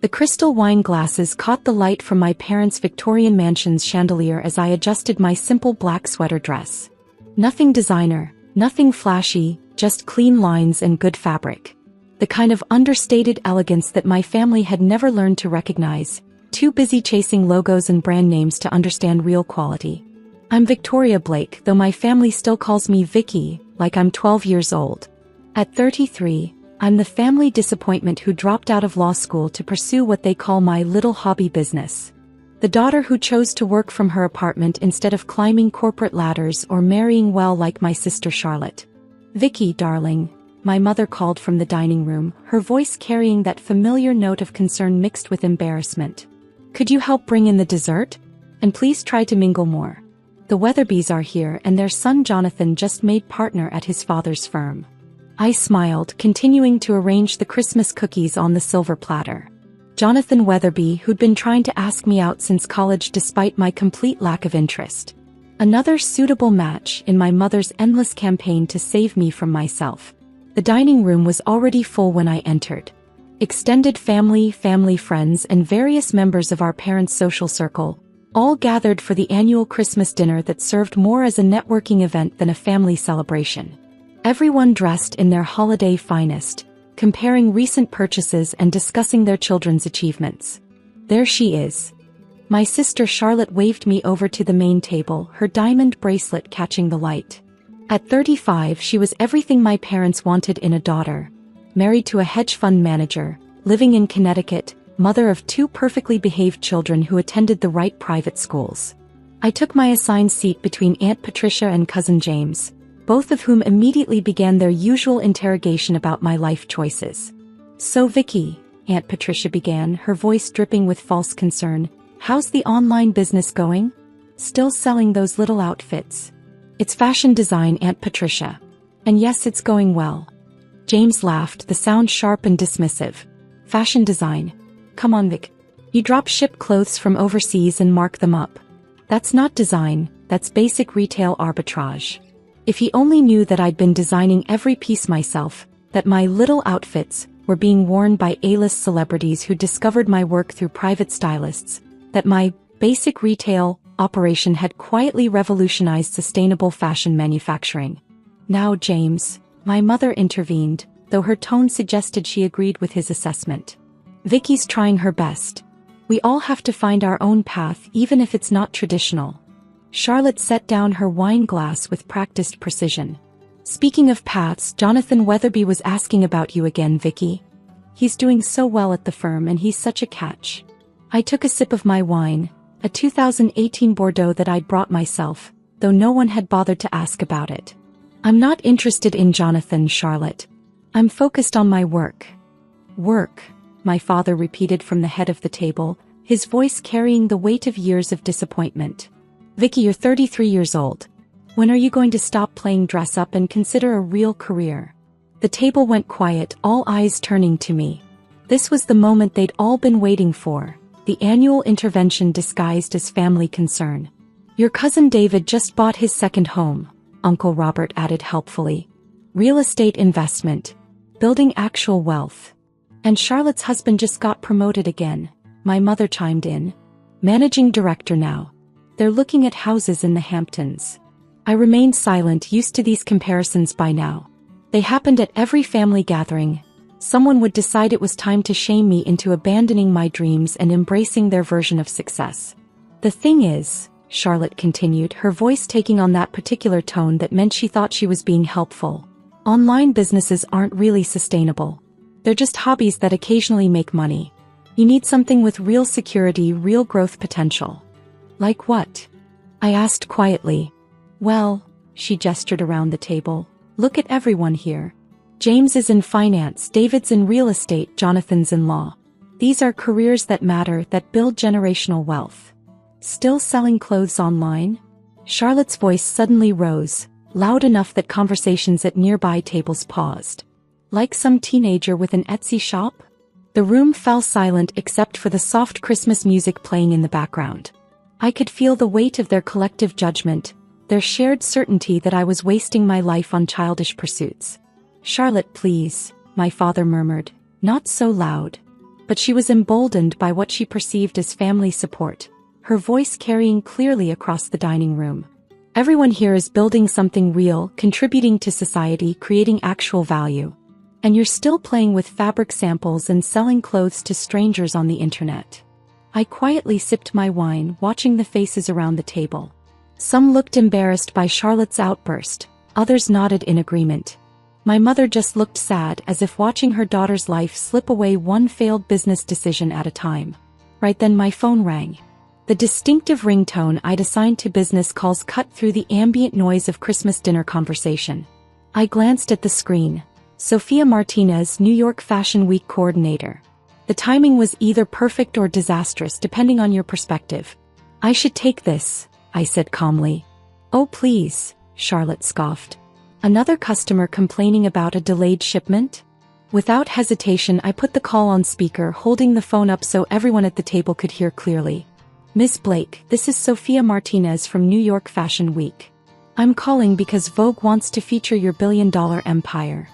The crystal wine glasses caught the light from my parents' Victorian mansion's chandelier as I adjusted my simple black sweater dress. Nothing designer, nothing flashy, just clean lines and good fabric. The kind of understated elegance that my family had never learned to recognize, too busy chasing logos and brand names to understand real quality. I'm Victoria Blake, though my family still calls me Vicky, like I'm 12 years old. At 33, I'm the family disappointment who dropped out of law school to pursue what they call my little hobby business. The daughter who chose to work from her apartment instead of climbing corporate ladders or marrying well like my sister Charlotte. "Vicky, darling," my mother called from the dining room, her voice carrying that familiar note of concern mixed with embarrassment. "Could you help bring in the dessert? And please try to mingle more. The Weatherbys are here and their son Jonathan just made partner at his father's firm." I smiled, continuing to arrange the Christmas cookies on the silver platter. Jonathan Weatherby, who'd been trying to ask me out since college despite my complete lack of interest. Another suitable match in my mother's endless campaign to save me from myself. The dining room was already full when I entered. Extended family friends and various members of our parents' social circle, all gathered for the annual Christmas dinner that served more as a networking event than a family celebration. Everyone dressed in their holiday finest, comparing recent purchases and discussing their children's achievements. There she is. My sister Charlotte waved me over to the main table, her diamond bracelet catching the light. At 35, she was everything my parents wanted in a daughter. Married to a hedge fund manager, living in Connecticut, mother of 2 perfectly behaved children who attended the right private schools. I took my assigned seat between Aunt Patricia and Cousin James, both of whom immediately began their usual interrogation about my life choices. "So Vicky," Aunt Patricia began, her voice dripping with false concern, "how's the online business going? Still selling those little outfits?" "It's fashion design, Aunt Patricia. And yes, it's going well." James laughed, the sound sharp and dismissive. "Fashion design? Come on, Vic. You drop ship clothes from overseas and mark them up. That's not design, that's basic retail arbitrage." If he only knew that I'd been designing every piece myself, that my little outfits were being worn by A-list celebrities who discovered my work through private stylists, that my basic retail operation had quietly revolutionized sustainable fashion manufacturing. "Now, James," my mother intervened, though her tone suggested she agreed with his assessment. "Vicky's trying her best. We all have to find our own path, even if it's not traditional." Charlotte set down her wine glass with practiced precision. "Speaking of paths, Jonathan Weatherby was asking about you again, Vicky. He's doing so well at the firm and he's such a catch." I took a sip of my wine, a 2018 Bordeaux that I'd brought myself, though no one had bothered to ask about it. "I'm not interested in Jonathan, Charlotte. I'm focused on my work." "Work," my father repeated from the head of the table, his voice carrying the weight of years of disappointment. "Vicky, you're 33 years old. When are you going to stop playing dress-up and consider a real career?" The table went quiet, all eyes turning to me. This was the moment they'd all been waiting for, the annual intervention disguised as family concern. "Your cousin David just bought his second home," Uncle Robert added helpfully. "Real estate investment. Building actual wealth. And Charlotte's husband just got promoted again," my mother chimed in. "Managing director now. They're looking at houses in the Hamptons." I remained silent, used to these comparisons by now. They happened at every family gathering. Someone would decide it was time to shame me into abandoning my dreams and embracing their version of success. "The thing is," Charlotte continued, her voice taking on that particular tone that meant she thought she was being helpful, "online businesses aren't really sustainable. They're just hobbies that occasionally make money. You need something with real security, real growth potential." "Like what?" I asked quietly. "Well," she gestured around the table, "look at everyone here. James is in finance, David's in real estate, Jonathan's in law. These are careers that matter, that build generational wealth. Still selling clothes online?" Charlotte's voice suddenly rose, loud enough that conversations at nearby tables paused. "Like some teenager with an Etsy shop?" The room fell silent except for the soft Christmas music playing in the background. I could feel the weight of their collective judgment, their shared certainty that I was wasting my life on childish pursuits. "Charlotte, please," my father murmured, "not so loud." but she was emboldened by what she perceived as family support, her voice carrying clearly across the dining room. Everyone here is building something real, contributing to society, creating actual value. And you're still playing with fabric samples and selling clothes to strangers on the internet. I quietly sipped my wine, watching the faces around the table. Some looked embarrassed by Charlotte's outburst, others nodded in agreement. My mother just looked sad, as if watching her daughter's life slip away one failed business decision at a time. Right then my phone rang. The distinctive ringtone I'd assigned to business calls cut through the ambient noise of Christmas dinner conversation. I glanced at the screen. Sophia Martinez, New York Fashion Week coordinator. The timing was either perfect or disastrous depending on your perspective. I should take this, I said calmly. Oh please, Charlotte scoffed. Another customer complaining about a delayed shipment? Without hesitation I put the call on speaker, holding the phone up so everyone at the table could hear clearly. Miss Blake, this is Sophia Martinez from New York Fashion Week. I'm calling because Vogue wants to feature your billion-dollar empire.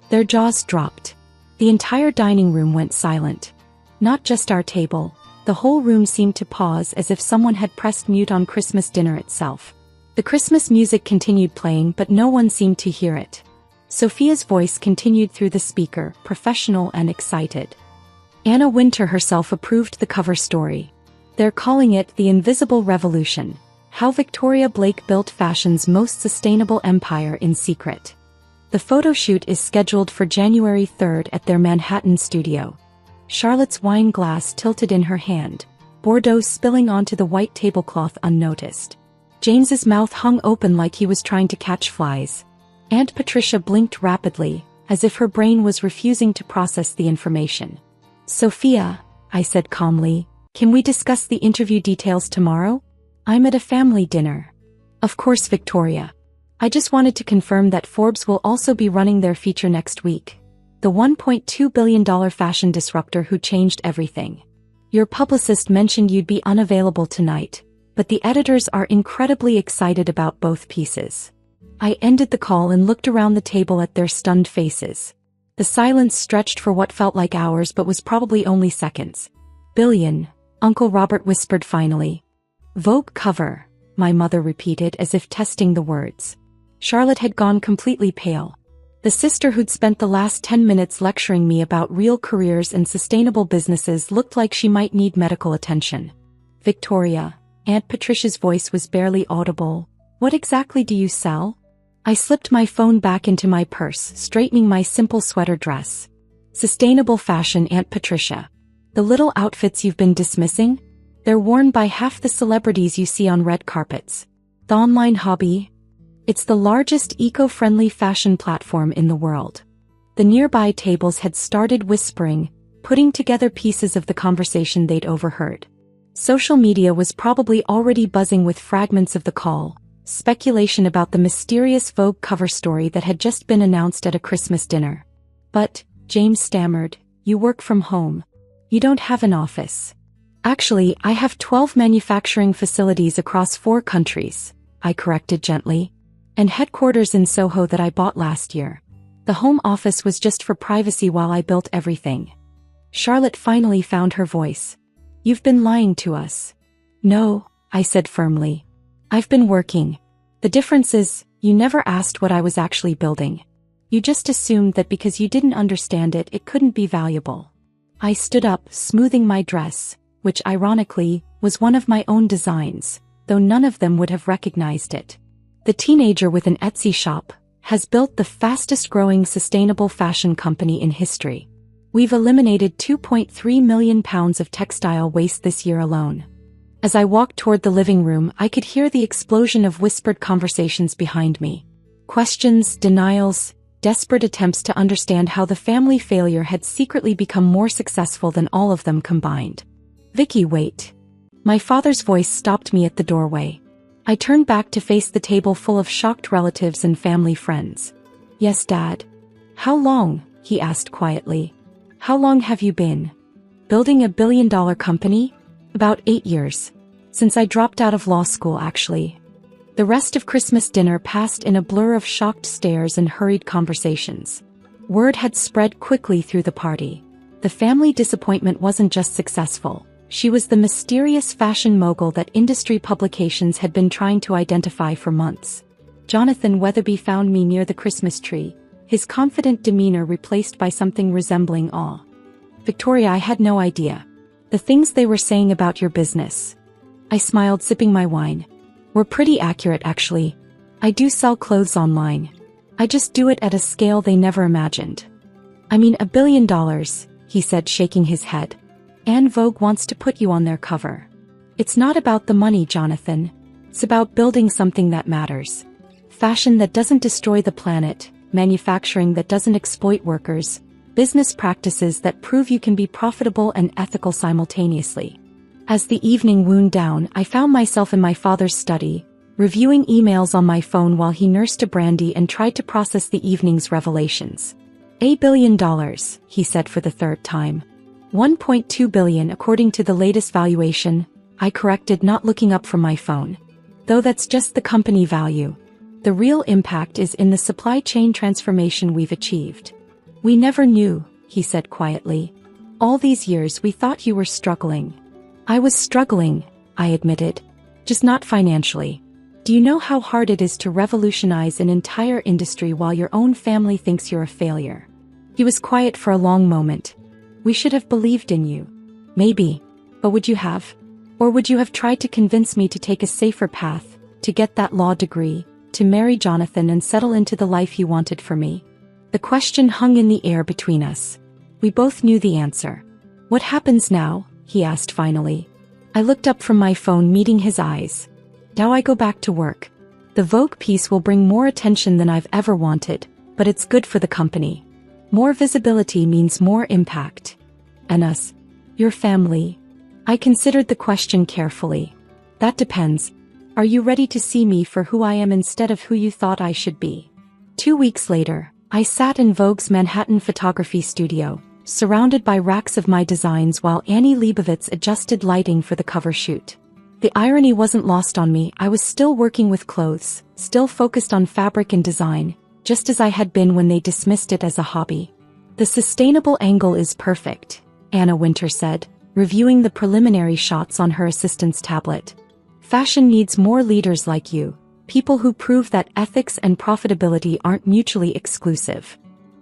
Their jaws dropped. The entire dining room went silent. Not just our table. The whole room seemed to pause, as if someone had pressed mute on Christmas dinner itself. The Christmas music continued playing, but no one seemed to hear it. Sophia's voice continued through the speaker, professional and excited. Anna Wintour herself approved the cover story. They're calling it The Invisible Revolution: How Victoria Blake Built Fashion's Most Sustainable Empire in Secret. The photo shoot is scheduled for January 3rd at their Manhattan studio. Charlotte's wine glass tilted in her hand, Bordeaux spilling onto the white tablecloth unnoticed. James's mouth hung open like he was trying to catch flies. Aunt Patricia blinked rapidly, as if her brain was refusing to process the information. Sophia, I said calmly, can we discuss the interview details tomorrow? I'm at a family dinner. Of course, Victoria. I just wanted to confirm that Forbes will also be running their feature next week. The $1.2 billion fashion disruptor who changed everything. Your publicist mentioned you'd be unavailable tonight, but the editors are incredibly excited about both pieces. I ended the call and looked around the table at their stunned faces. The silence stretched for what felt like hours but was probably only seconds. Billion, Uncle Robert whispered finally. Vogue cover, my mother repeated as if testing the words. Charlotte had gone completely pale. The sister who'd spent the last 10 minutes lecturing me about real careers and sustainable businesses looked like she might need medical attention. Victoria, Aunt Patricia's voice was barely audible. What exactly do you sell? I slipped my phone back into my purse, straightening my simple sweater dress. Sustainable fashion, Aunt Patricia. The little outfits you've been dismissing? They're worn by half the celebrities you see on red carpets. The online hobby? It's the largest eco-friendly fashion platform in the world. The nearby tables had started whispering, putting together pieces of the conversation they'd overheard. Social media was probably already buzzing with fragments of the call, speculation about the mysterious Vogue cover story that had just been announced at a Christmas dinner. But, James stammered, you work from home. You don't have an office. Actually, I have 12 manufacturing facilities across 4 countries, I corrected gently. And headquarters in Soho that I bought last year. The home office was just for privacy while I built everything. Charlotte finally found her voice. You've been lying to us. No, I said firmly. I've been working. The difference is, you never asked what I was actually building. You just assumed that because you didn't understand it, it couldn't be valuable. I stood up, smoothing my dress, which ironically, was one of my own designs, though none of them would have recognized it. The teenager with an Etsy shop has built the fastest-growing sustainable fashion company in history. We've eliminated 2.3 million pounds of textile waste this year alone. As I walked toward the living room, I could hear the explosion of whispered conversations behind me. Questions, denials, desperate attempts to understand how the family failure had secretly become more successful than all of them combined. Vicky, wait. My father's voice stopped me at the doorway. I turned back to face the table full of shocked relatives and family friends. Yes, Dad. How long? He asked quietly. How long have you been building a billion-dollar company? About 8 years. Since I dropped out of law school, actually. The rest of Christmas dinner passed in a blur of shocked stares and hurried conversations. Word had spread quickly through the party. The family disappointment wasn't just successful. She was the mysterious fashion mogul that industry publications had been trying to identify for months. Jonathan Weatherby found me near the Christmas tree, his confident demeanor replaced by something resembling awe. "Victoria, I had no idea. The things they were saying about your business." I smiled, sipping my wine. "Were pretty accurate, actually. I do sell clothes online. I just do it at a scale they never imagined." "I mean, $1 billion, he said, shaking his head. "And Vogue wants to put you on their cover." "It's not about the money, Jonathan. It's about building something that matters. Fashion that doesn't destroy the planet, manufacturing that doesn't exploit workers, business practices that prove you can be profitable and ethical simultaneously." As the evening wound down, I found myself in my father's study, reviewing emails on my phone while he nursed a brandy and tried to process the evening's revelations. $1 billion, he said for the third time. $1.2 billion according to the latest valuation, I corrected, not looking up from my phone. "Though that's just the company value. The real impact is in the supply chain transformation we've achieved." "We never knew," he said quietly. "All these years we thought you were struggling." "I was struggling," I admitted. "Just not financially. Do you know how hard it is to revolutionize an entire industry while your own family thinks you're a failure?" He was quiet for a long moment. "We should have believed in you." "Maybe. But would you have? Or would you have tried to convince me to take a safer path, to get that law degree, to marry Jonathan and settle into the life you wanted for me?" The question hung in the air between us. We both knew the answer. "What happens now?" he asked finally. I looked up from my phone, meeting his eyes. "Now I go back to work. The Vogue piece will bring more attention than I've ever wanted, but it's good for the company. More visibility means more impact. And us? Your family?" I considered the question carefully. "That depends. Are you ready to see me for who I am instead of who you thought I should be?" 2 weeks later, I sat in Vogue's Manhattan photography studio, surrounded by racks of my designs while Annie Leibovitz adjusted lighting for the cover shoot. The irony wasn't lost on me. I was still working with clothes, still focused on fabric and design, just as I had been when they dismissed it as a hobby. "The sustainable angle is perfect," Anna Winter said, reviewing the preliminary shots on her assistant's tablet. "Fashion needs more leaders like you, people who prove that ethics and profitability aren't mutually exclusive."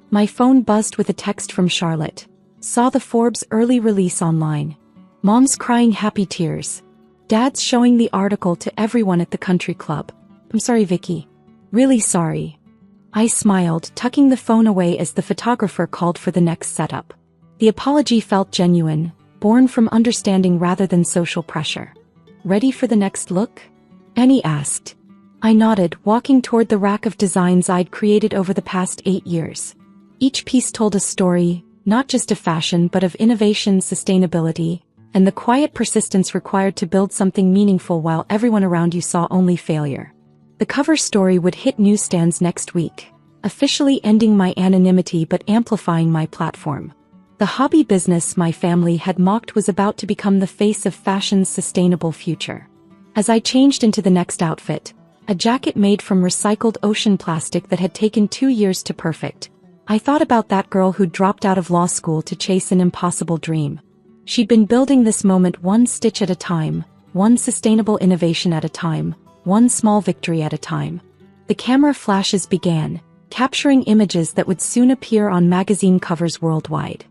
My phone buzzed with a text from Charlotte. "Saw the Forbes early release online. Mom's crying happy tears. Dad's showing the article to everyone at the country club. I'm sorry, Vicky. Really sorry." I smiled, tucking the phone away as the photographer called for the next setup. The apology felt genuine, born from understanding rather than social pressure. "Ready for the next look?" Annie asked. I nodded, walking toward the rack of designs I'd created over the past 8 years. Each piece told a story, not just of fashion but of innovation, sustainability, and the quiet persistence required to build something meaningful while everyone around you saw only failure. The cover story would hit newsstands next week, officially ending my anonymity but amplifying my platform. The hobby business my family had mocked was about to become the face of fashion's sustainable future. As I changed into the next outfit, a jacket made from recycled ocean plastic that had taken 2 years to perfect, I thought about that girl who dropped out of law school to chase an impossible dream. She'd been building this moment one stitch at a time, one sustainable innovation at a time, one small victory at a time. The camera flashes began, capturing images that would soon appear on magazine covers worldwide.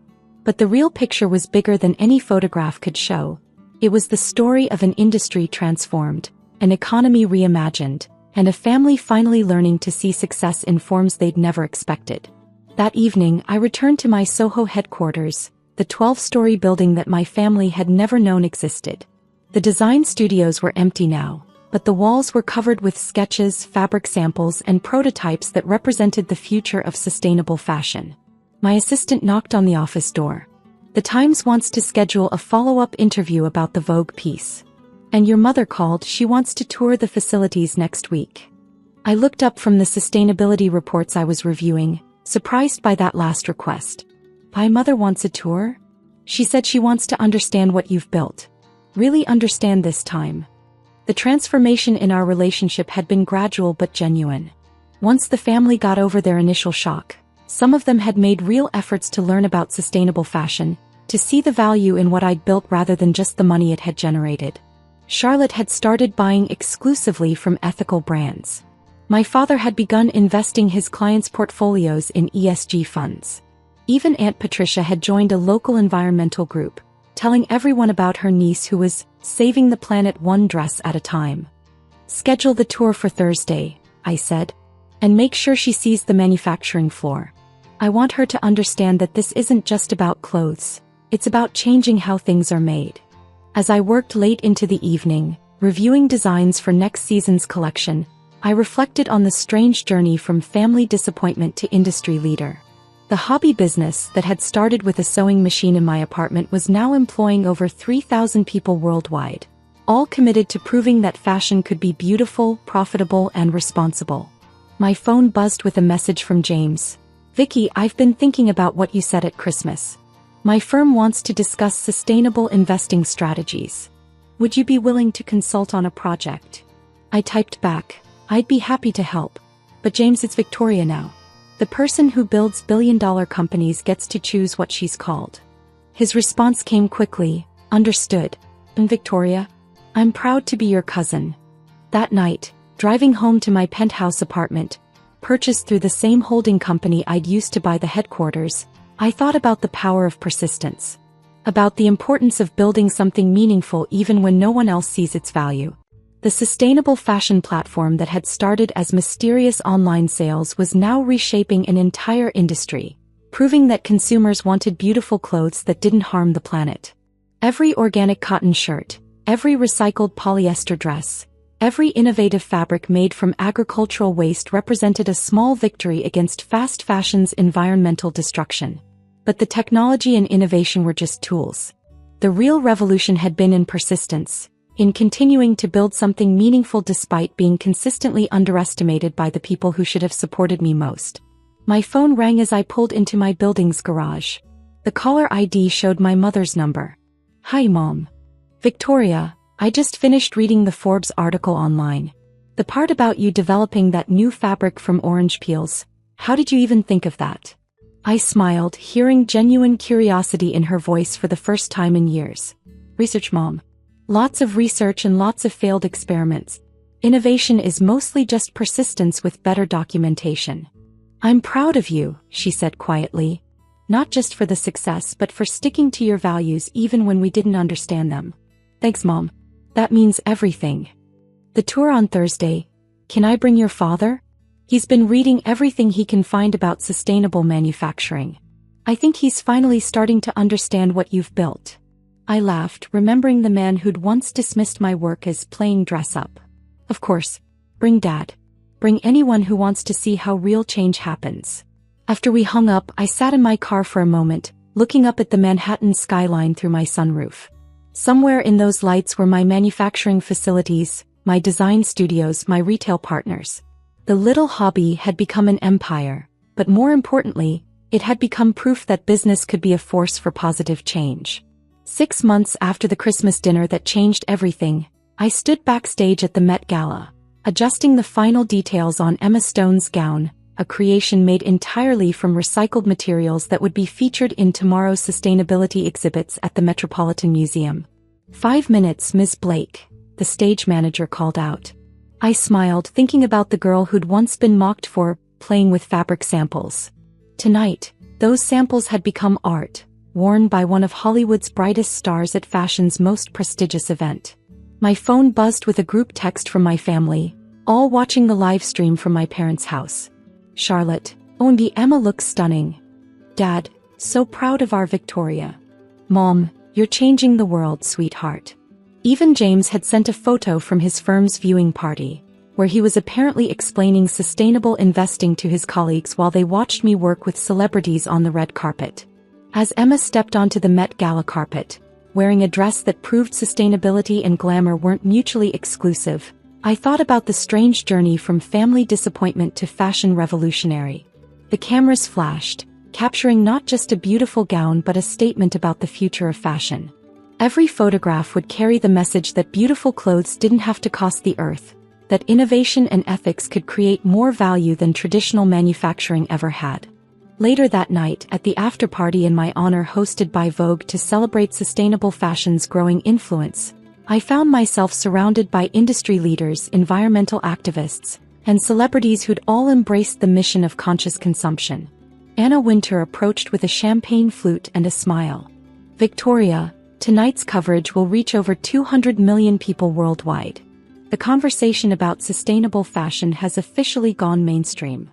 But the real picture was bigger than any photograph could show. It was the story of an industry transformed, an economy reimagined, and a family finally learning to see success in forms they'd never expected. That evening, I returned to my Soho headquarters, the 12-story building that my family had never known existed. The design studios were empty now, but the walls were covered with sketches, fabric samples, and prototypes that represented the future of sustainable fashion. My assistant knocked on the office door. "The Times wants to schedule a follow-up interview about the Vogue piece. And your mother called, she wants to tour the facilities next week." I looked up from the sustainability reports I was reviewing, surprised by that last request. "My mother wants a tour?" "She said she wants to understand what you've built. Really understand this time." The transformation in our relationship had been gradual but genuine. Once the family got over their initial shock, Some of them had made real efforts to learn about sustainable fashion, to see the value in what I'd built rather than just the money it had generated. Charlotte had started buying exclusively from ethical brands. My father had begun investing his clients' portfolios in ESG funds. Even Aunt Patricia had joined a local environmental group, telling everyone about her niece who was saving the planet one dress at a time. "Schedule the tour for Thursday," I said, "and make sure she sees the manufacturing floor. I want her to understand that this isn't just about clothes, it's about changing how things are made." As I worked late into the evening, reviewing designs for next season's collection, I reflected on the strange journey from family disappointment to industry leader. The hobby business that had started with a sewing machine in my apartment was now employing over 3,000 people worldwide, all committed to proving that fashion could be beautiful, profitable, and responsible. My phone buzzed with a message from James. "Vicky, I've been thinking about what you said at Christmas. My firm wants to discuss sustainable investing strategies. Would you be willing to consult on a project?" I typed back, "I'd be happy to help. But James, it's Victoria now. The person who builds billion-dollar companies gets to choose what she's called." His response came quickly, "Understood. And Victoria, I'm proud to be your cousin." That night, driving home to my penthouse apartment, purchased through the same holding company I'd used to buy the headquarters, I thought about the power of persistence. About the importance of building something meaningful even when no one else sees its value. The sustainable fashion platform that had started as mysterious online sales was now reshaping an entire industry, proving that consumers wanted beautiful clothes that didn't harm the planet. Every organic cotton shirt, every recycled polyester dress, every innovative fabric made from agricultural waste represented a small victory against fast fashion's environmental destruction. But the technology and innovation were just tools. The real revolution had been in persistence, in continuing to build something meaningful despite being consistently underestimated by the people who should have supported me most. My phone rang as I pulled into my building's garage. The caller ID showed my mother's number. "Hi, Mom. Victoria, I just finished reading the Forbes article online. The part about you developing that new fabric from orange peels, how did you even think of that?" I smiled, hearing genuine curiosity in her voice for the first time in years. "Research, Mom. Lots of research and lots of failed experiments. Innovation is mostly just persistence with better documentation." "I'm proud of you," she said quietly. "Not just for the success but for sticking to your values even when we didn't understand them." "Thanks, Mom. That means everything." "The tour on Thursday. Can I bring your father? He's been reading everything he can find about sustainable manufacturing. I think he's finally starting to understand what you've built." I laughed, remembering the man who'd once dismissed my work as playing dress-up. "Of course. Bring Dad. Bring anyone who wants to see how real change happens." After we hung up, I sat in my car for a moment, looking up at the Manhattan skyline through my sunroof. Somewhere in those lights were my manufacturing facilities, my design studios, my retail partners. The little hobby had become an empire, but more importantly, it had become proof that business could be a force for positive change. 6 months after the Christmas dinner that changed everything, I stood backstage at the Met Gala, adjusting the final details on Emma Stone's gown, a creation made entirely from recycled materials that would be featured in tomorrow's sustainability exhibits at the Metropolitan Museum. "5 minutes, Ms. Blake," the stage manager called out. I smiled, thinking about the girl who'd once been mocked for playing with fabric samples. Tonight, those samples had become art, worn by one of Hollywood's brightest stars at fashion's most prestigious event. My phone buzzed with a group text from my family, all watching the live stream from my parents' house. "Charlotte, OMG, Emma looks stunning. Dad, so proud of our Victoria. Mom, you're changing the world, sweetheart." Even James had sent a photo from his firm's viewing party, where he was apparently explaining sustainable investing to his colleagues while they watched me work with celebrities on the red carpet. As Emma stepped onto the Met Gala carpet, wearing a dress that proved sustainability and glamour weren't mutually exclusive, I thought about the strange journey from family disappointment to fashion revolutionary. The cameras flashed, capturing not just a beautiful gown but a statement about the future of fashion. Every photograph would carry the message that beautiful clothes didn't have to cost the earth, that innovation and ethics could create more value than traditional manufacturing ever had. Later that night, at the after-party in my honor hosted by Vogue to celebrate sustainable fashion's growing influence, I found myself surrounded by industry leaders, environmental activists, and celebrities who'd all embraced the mission of conscious consumption. Anna Wintour approached with a champagne flute and a smile. "Victoria, tonight's coverage will reach over 200 million people worldwide. The conversation about sustainable fashion has officially gone mainstream."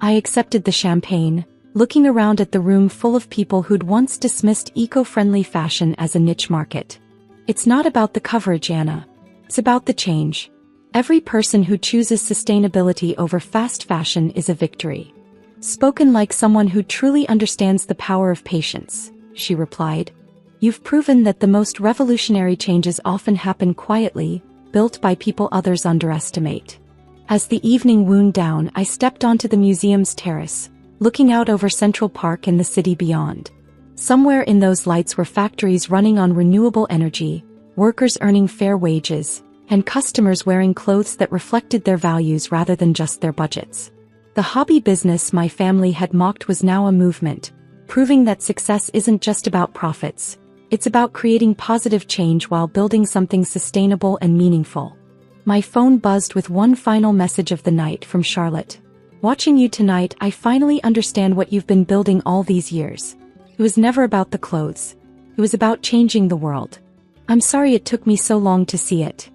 I accepted the champagne, looking around at the room full of people who'd once dismissed eco-friendly fashion as a niche market. "It's not about the coverage, Anna. It's about the change. Every person who chooses sustainability over fast fashion is a victory." "Spoken like someone who truly understands the power of patience," she replied. "You've proven that the most revolutionary changes often happen quietly, built by people others underestimate." As the evening wound down, I stepped onto the museum's terrace, looking out over Central Park and the city beyond. Somewhere in those lights were factories running on renewable energy, workers earning fair wages, and customers wearing clothes that reflected their values rather than just their budgets. The hobby business my family had mocked was now a movement, proving that success isn't just about profits. It's about creating positive change while building something sustainable and meaningful. My phone buzzed with one final message of the night from Charlotte. "Watching you tonight, I finally understand what you've been building all these years. It was never about the clothes. It was about changing the world. I'm sorry it took me so long to see it."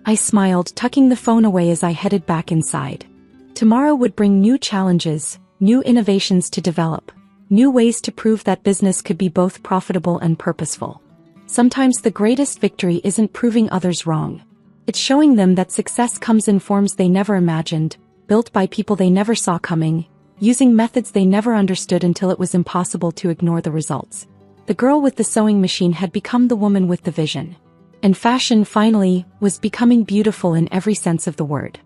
I smiled, tucking the phone away as I headed back inside. Tomorrow would bring new challenges, new innovations to develop, new ways to prove that business could be both profitable and purposeful. Sometimes the greatest victory isn't proving others wrong. It's showing them that success comes in forms they never imagined, built by people they never saw coming, using methods they never understood until it was impossible to ignore the results. The girl with the sewing machine had become the woman with the vision. And fashion, finally, was becoming beautiful in every sense of the word.